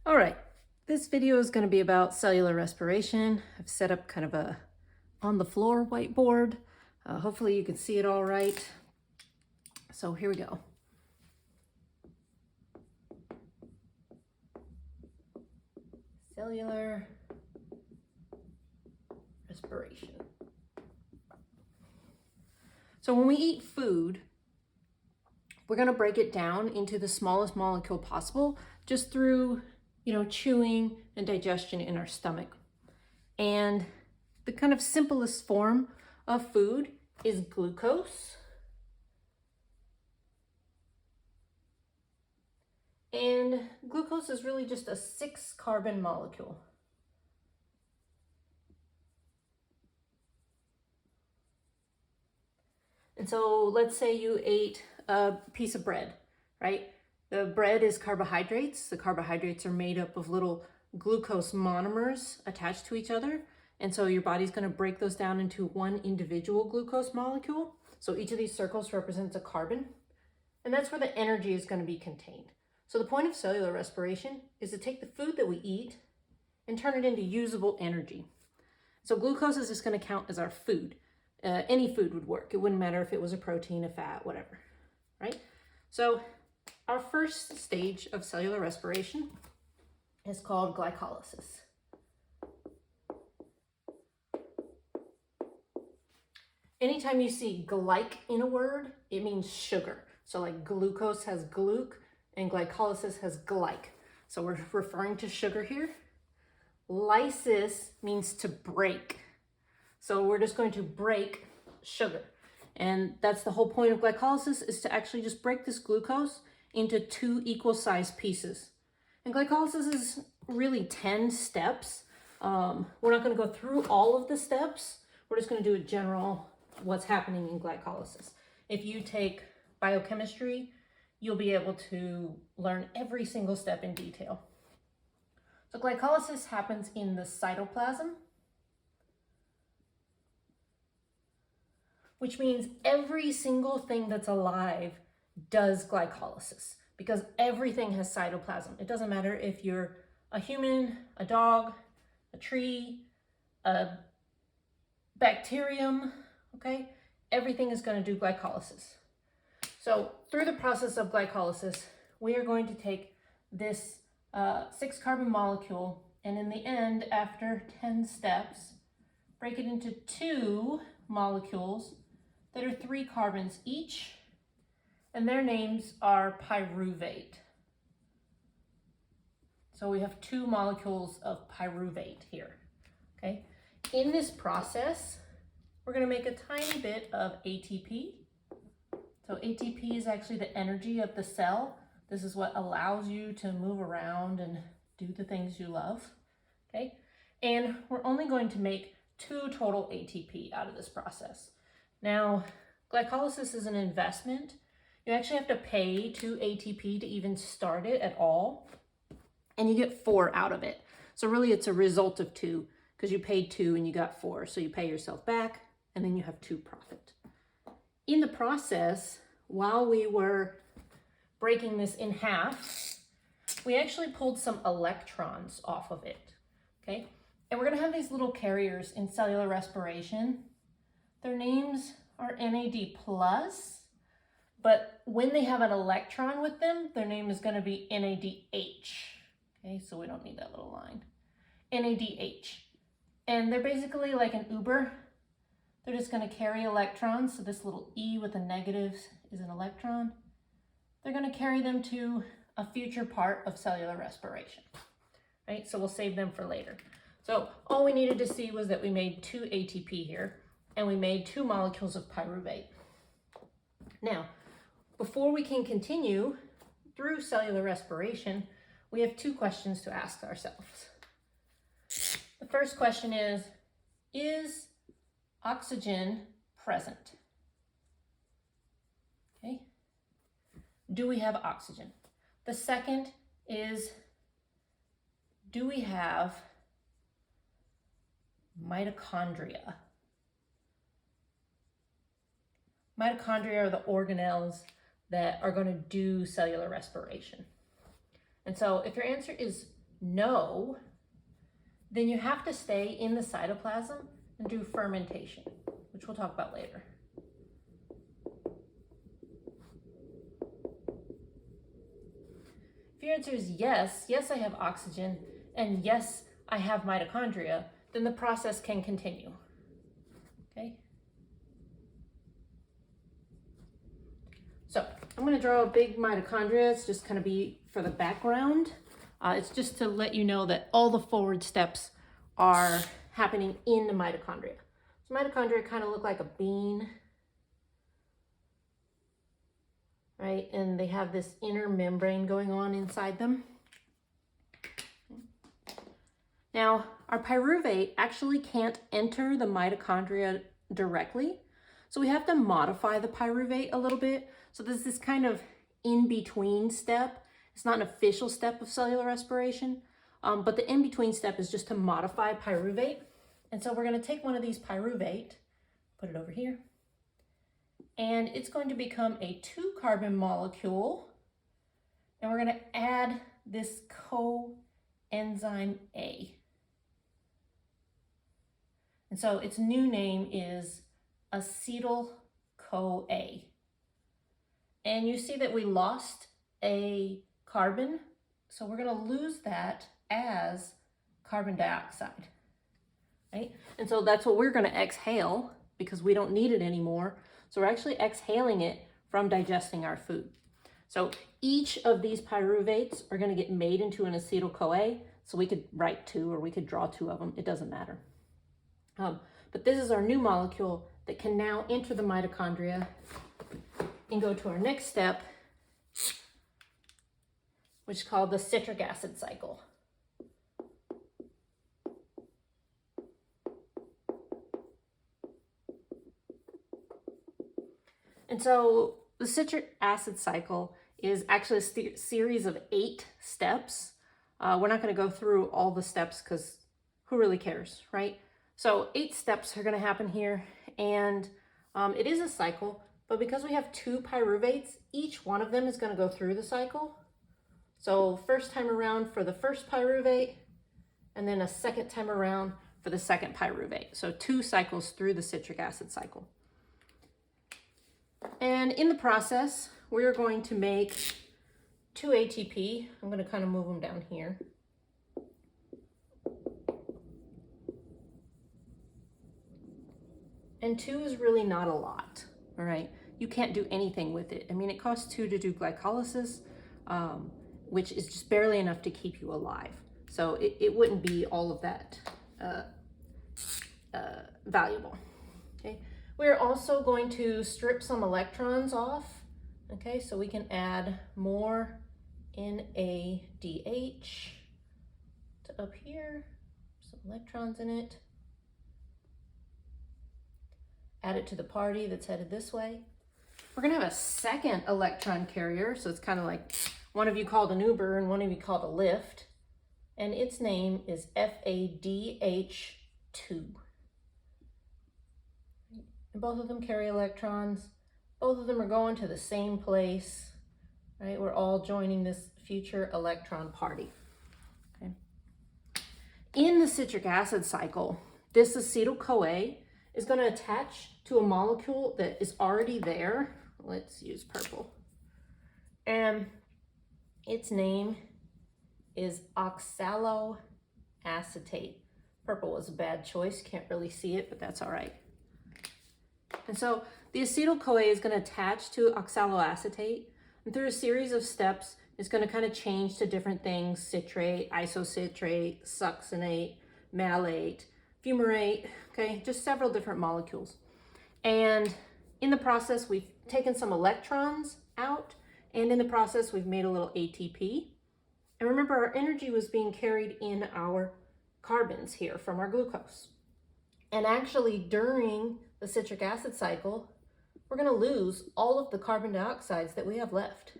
All right, this video is going to be about cellular respiration. I've set up kind of a on the floor whiteboard. Hopefully you can see it all right. So here we go. Cellular respiration. So when we eat food, we're going to break it down into the smallest molecule possible just through, chewing and digestion in our stomach. And the kind of simplest form of food is glucose. And glucose is really just a 6-carbon molecule. And so let's say you ate a piece of bread, right? The bread is carbohydrates. The carbohydrates are made up of little glucose monomers attached to each other. And so your body's going to break those down into one individual glucose molecule. So each of these circles represents a carbon. And that's where the energy is going to be contained. So the point of cellular respiration is to take the food that we eat and turn it into usable energy. So glucose is just going to count as our food. Any food would work. It wouldn't matter if it was a protein, a fat, whatever, right? So our first stage of cellular respiration is called glycolysis. Anytime you see glyc in a word, it means sugar. So like glucose has gluc and glycolysis has glyc. So we're referring to sugar here. Lysis means to break. So we're just going to break sugar. And that's the whole point of glycolysis, is to actually just break this glucose into 2 equal-sized pieces. And glycolysis is really 10 steps. We're not going to go through all of the steps. We're just going to do a general what's happening in glycolysis. If you take biochemistry, you'll be able to learn every single step in detail. So glycolysis happens in the cytoplasm, which means every single thing that's alive does glycolysis, because everything has cytoplasm. It doesn't matter if you're a human, a dog, a tree, a bacterium, okay? Everything is going to do glycolysis. So through the process of glycolysis, we are going to take this 6-carbon molecule, and in the end, after 10 steps, break it into 2 molecules that are 3 carbons each, and their names are pyruvate. So we have 2 molecules of pyruvate here, okay? In this process, we're going to make a tiny bit of ATP. So ATP is actually the energy of the cell. This is what allows you to move around and do the things you love, okay? And we're only going to make 2 total ATP out of this process. Now, glycolysis is an investment. You actually have to pay 2 ATP to even start it at all, and you get 4 out of it. So really it's a result of 2, because you paid 2 and you got 4. So you pay yourself back, and then you have 2 profit. In the process, while we were breaking this in half, we actually pulled some electrons off of it, okay? And we're gonna have these little carriers in cellular respiration. Their names are NAD+, but when they have an electron with them, their name is gonna be NADH, okay? So we don't need that little line. NADH. And they're basically like an Uber. They're just gonna carry electrons. So this little E with the negatives is an electron. They're gonna carry them to a future part of cellular respiration, right? So we'll save them for later. So all we needed to see was that we made 2 ATP here, and we made 2 molecules of pyruvate. Now, before we can continue through cellular respiration, we have 2 questions to ask ourselves. The first question is oxygen present? Okay. Do we have oxygen? The second is, do we have mitochondria? Mitochondria are the organelles that are going to do cellular respiration. And so if your answer is no, then you have to stay in the cytoplasm and do fermentation, which we'll talk about later. If your answer is yes, yes, I have oxygen, and yes, I have mitochondria, then the process can continue, okay? So I'm gonna draw a big mitochondria. It's just gonna be for the background. It's just to let you know that all the forward steps are happening in the mitochondria. So mitochondria kind of look like a bean, right? And they have this inner membrane going on inside them. Now, our pyruvate actually can't enter the mitochondria directly. So we have to modify the pyruvate a little bit. So there's this kind of in-between step. It's not an official step of cellular respiration, but the in-between step is just to modify pyruvate. And so we're going to take one of these pyruvate, put it over here, and it's going to become a 2-carbon molecule. And we're going to add this coenzyme A. And so its new name is acetyl-CoA. And you see that we lost a carbon, so we're going to lose that as carbon dioxide, right? And so that's what we're going to exhale because we don't need it anymore. So we're actually exhaling it from digesting our food. So each of these pyruvates are going to get made into an acetyl-CoA. So we could write 2 or we could draw 2 of them. It doesn't matter. But this is our new molecule that can now enter the mitochondria and go to our next step, which is called the citric acid cycle. And so the citric acid cycle is actually a series of 8 steps. We're not going to go through all the steps because who really cares, right? So 8 steps are going to happen here, and it is a cycle, but because we have 2 pyruvates, each one of them is going to go through the cycle. So first time around for the first pyruvate, and then a second time around for the second pyruvate. So 2 cycles through the citric acid cycle. And in the process, we're going to make 2 ATP. I'm going to kind of move them down here. And 2 is really not a lot, all right? You can't do anything with it. I mean, it costs 2 to do glycolysis, which is just barely enough to keep you alive. So it wouldn't be all of that valuable, okay? We're also going to strip some electrons off, okay? So we can add more NADH to up here, some electrons in it. Add it to the party that's headed this way. We're gonna have a second electron carrier, so it's kind of like one of you called an Uber and one of you called a Lyft, and its name is FADH2. And both of them carry electrons. Both of them are going to the same place, right? We're all joining this future electron party, okay? In the citric acid cycle, this acetyl-CoA is going to attach to a molecule that is already there. Let's use purple. And its name is oxaloacetate. Purple was a bad choice. Can't really see it, but that's all right. And so the acetyl-CoA is going to attach to oxaloacetate, and through a series of steps, it's going to kind of change to different things: citrate, isocitrate, succinate, malate, fumarate, okay, just several different molecules. And in the process, we've taken some electrons out, and in the process, we've made a little ATP. And remember, our energy was being carried in our carbons here from our glucose. And actually, during the citric acid cycle, we're going to lose all of the carbon dioxides that we have left.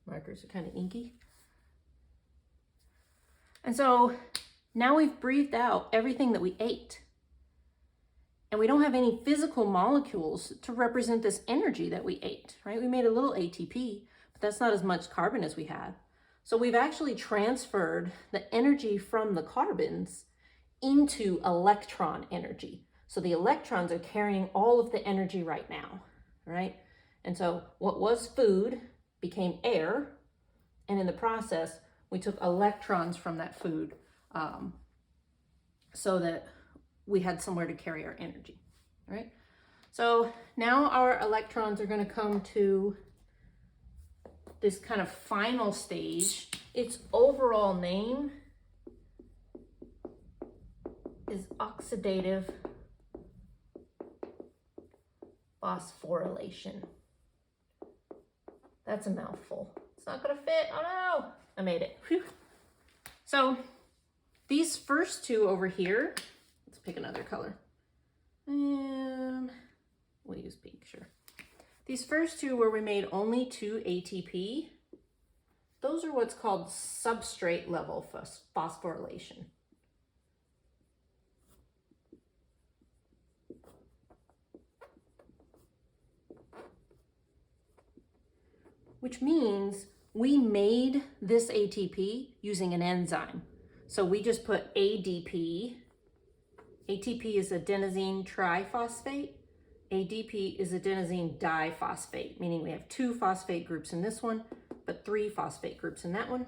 Markers are kind of inky. And so now we've breathed out everything that we ate. And we don't have any physical molecules to represent this energy that we ate, right? We made a little ATP, but that's not as much carbon as we had. So we've actually transferred the energy from the carbons into electron energy. So the electrons are carrying all of the energy right now, right? And so what was food became air, and in the process, we took electrons from that food so that we had somewhere to carry our energy, right? So now our electrons are going to come to this kind of final stage. Its overall name is oxidative phosphorylation. That's a mouthful. It's not gonna fit. Oh no, I made it. Whew. So these first two over here, let's pick another color. We'll use pink, sure. These first two where we made only 2 ATP, those are what's called substrate level phosphorylation. Which means we made this ATP using an enzyme. So we just put ADP. ATP is adenosine triphosphate. ADP is adenosine diphosphate, meaning we have 2 phosphate groups in this one, but 3 phosphate groups in that one.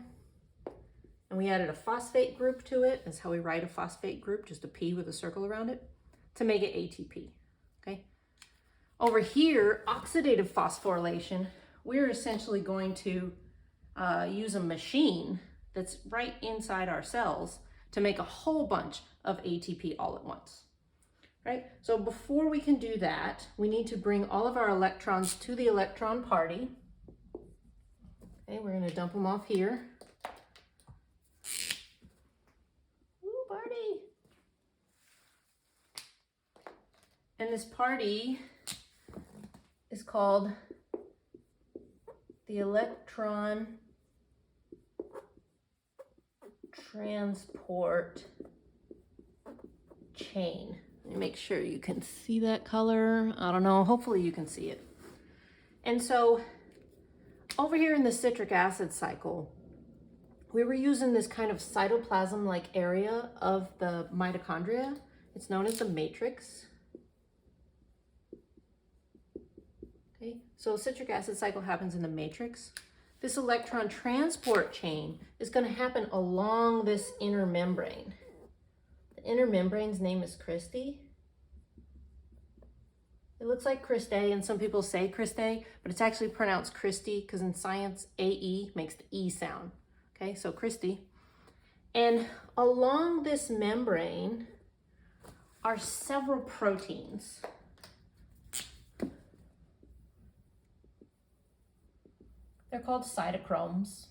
And we added a phosphate group to it. That's how we write a phosphate group, just a P with a circle around it, to make it ATP, okay? Over here, oxidative phosphorylation, we're essentially going to use a machine that's right inside our cells to make a whole bunch of ATP all at once, right? So before we can do that, we need to bring all of our electrons to the electron party. Okay, we're gonna dump them off here. Ooh, party. And this party is called the electron transport chain. Let me make sure you can see that color. I don't know, hopefully you can see it. And so over here in the citric acid cycle, we were using this kind of cytoplasm-like area of the mitochondria. It's known as the matrix. Okay, so citric acid cycle happens in the matrix. This electron transport chain is going to happen along this inner membrane. The inner membrane's name is Christie. It looks like Christe, and some people say Christe, but it's actually pronounced Christie because in science, AE makes the E sound. Okay, so Christie. And along this membrane are several proteins. They're called cytochromes,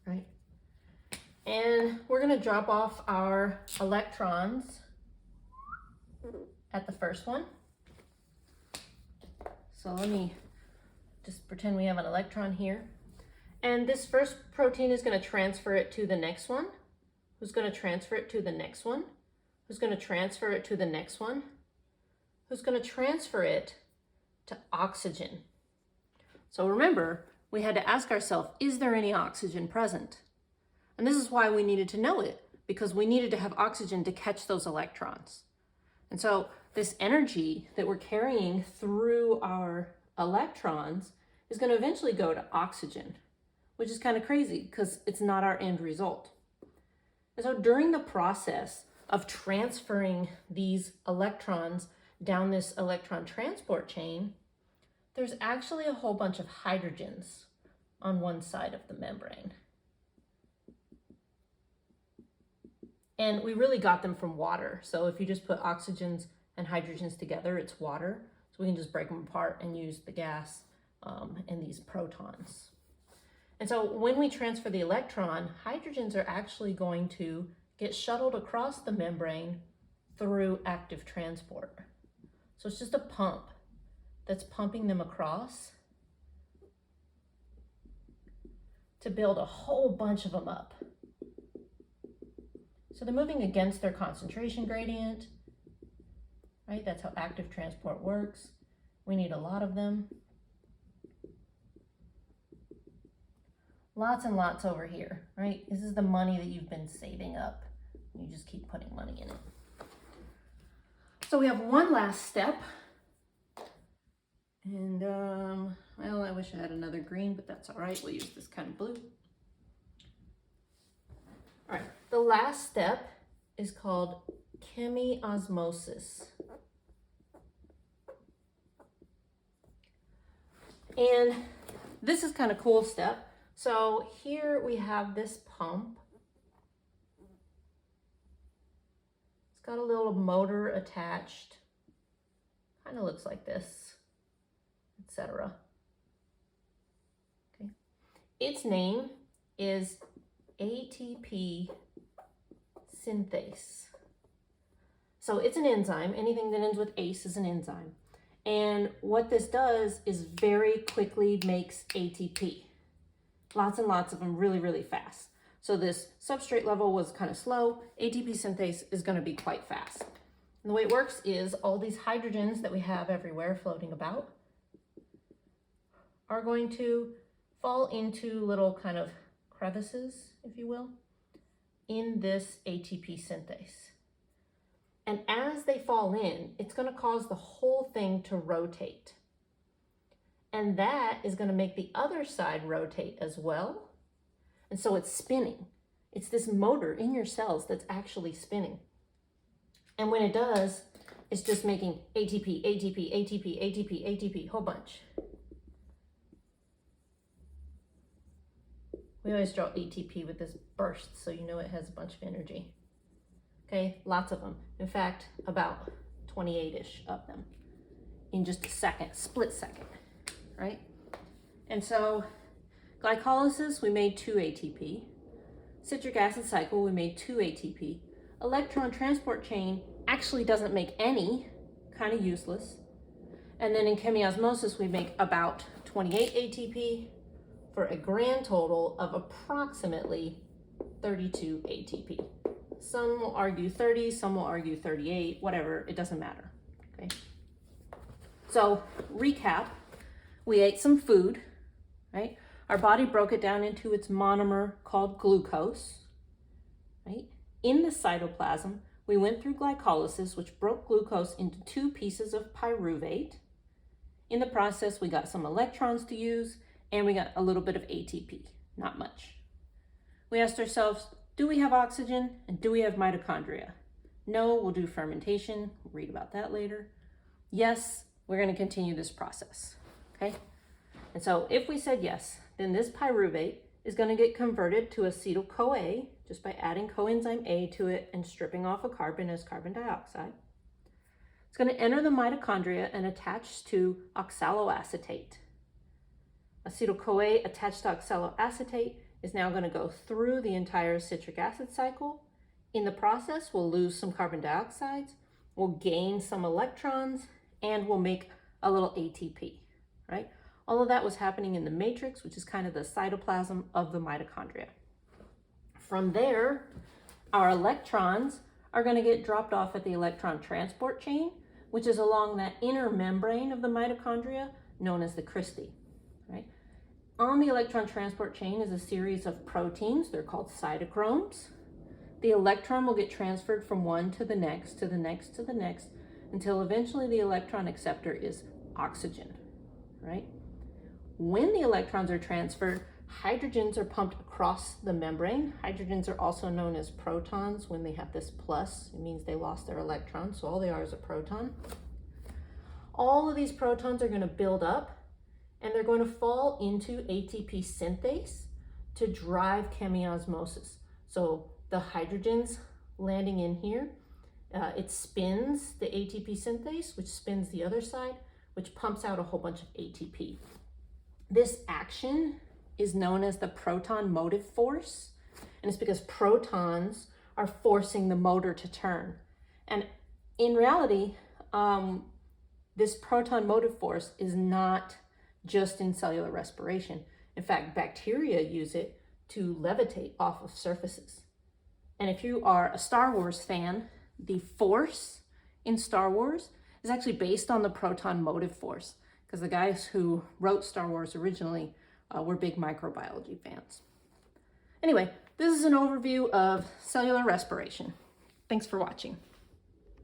right? And we're gonna drop off our electrons at the first one. So let me just pretend we have an electron here. And this first protein is gonna transfer it to the next one. Who's gonna transfer it to the next one? Who's gonna transfer it to the next one? Who's gonna transfer it to oxygen? So remember, we had to ask ourselves, is there any oxygen present? And this is why we needed to know it, because we needed to have oxygen to catch those electrons. And so this energy that we're carrying through our electrons is going to eventually go to oxygen, which is kind of crazy because it's not our end result. And so during the process of transferring these electrons down this electron transport chain, there's actually a whole bunch of hydrogens on one side of the membrane. And we really got them from water. So if you just put oxygens and hydrogens together, it's water. So we can just break them apart and use the gas and these protons. And so when we transfer the electron, hydrogens are actually going to get shuttled across the membrane through active transport. So it's just a pump that's pumping them across to build a whole bunch of them up. So they're moving against their concentration gradient, right? That's how active transport works. We need a lot of them. Lots and lots over here, right? This is the money that you've been saving up. You just keep putting money in it. So we have one last step. And, well, I wish I had another green, but that's all right. We'll use this kind of blue. All right, the last step is called chemiosmosis. And this is kind of cool step. So here we have this pump. It's got a little motor attached. Kind of looks like this, etc. Okay. Its name is ATP synthase. So it's an enzyme. Anything that ends with ACE is an enzyme. And what this does is very quickly makes ATP. Lots and lots of them really, really fast. So this substrate level was kind of slow. ATP synthase is going to be quite fast. And the way it works is all these hydrogens that we have everywhere floating about are going to fall into little kind of crevices, if you will, in this ATP synthase. And as they fall in, it's going to cause the whole thing to rotate. And that is going to make the other side rotate as well. And so it's spinning. It's this motor in your cells that's actually spinning. And when it does, it's just making ATP, ATP, ATP, ATP, ATP, whole bunch. We always draw ATP with this burst, so you know it has a bunch of energy. Okay, lots of them. In fact, about 28-ish of them in just a second, split second, right? And so glycolysis, we made 2 ATP. Citric acid cycle, we made 2 ATP. Electron transport chain actually doesn't make any, kind of useless. And then in chemiosmosis, we make about 28 ATP for a grand total of approximately 32 ATP. Some will argue 30, some will argue 38, whatever, it doesn't matter, okay? So, recap, we ate some food, right? Our body broke it down into its monomer called glucose, right? In the cytoplasm, we went through glycolysis, which broke glucose into 2 pieces of pyruvate. In the process, we got some electrons to use, and we got a little bit of ATP, not much. We asked ourselves, do we have oxygen and do we have mitochondria? No, we'll do fermentation. We'll read about that later. Yes, we're going to continue this process, okay? And so if we said yes, then this pyruvate is going to get converted to acetyl-CoA just by adding coenzyme A to it and stripping off a carbon as carbon dioxide. It's going to enter the mitochondria and attach to oxaloacetate. Acetyl-CoA attached to oxaloacetate is now going to go through the entire citric acid cycle. In the process, we'll lose some carbon dioxides, we'll gain some electrons, and we'll make a little ATP, right? All of that was happening in the matrix, which is kind of the cytoplasm of the mitochondria. From there, our electrons are going to get dropped off at the electron transport chain, which is along that inner membrane of the mitochondria known as the cristae, right? On the electron transport chain is a series of proteins. They're called cytochromes. The electron will get transferred from one to the next, to the next, to the next, until eventually the electron acceptor is oxygen, right? When the electrons are transferred, hydrogens are pumped across the membrane. Hydrogens are also known as protons. When they have this plus, it means they lost their electron, so all they are is a proton. All of these protons are going to build up, and they're going to fall into ATP synthase to drive chemiosmosis. So the hydrogens landing in here, it spins the ATP synthase, which spins the other side, which pumps out a whole bunch of ATP. This action is known as the proton motive force, and it's because protons are forcing the motor to turn. And in reality, this proton motive force is not just in cellular respiration. In fact, bacteria use it to levitate off of surfaces. And if you are a Star Wars fan, the force in Star Wars is actually based on the proton motive force, because the guys who wrote Star Wars originally we're big microbiology fans. Anyway, this is an overview of cellular respiration. Thanks for watching.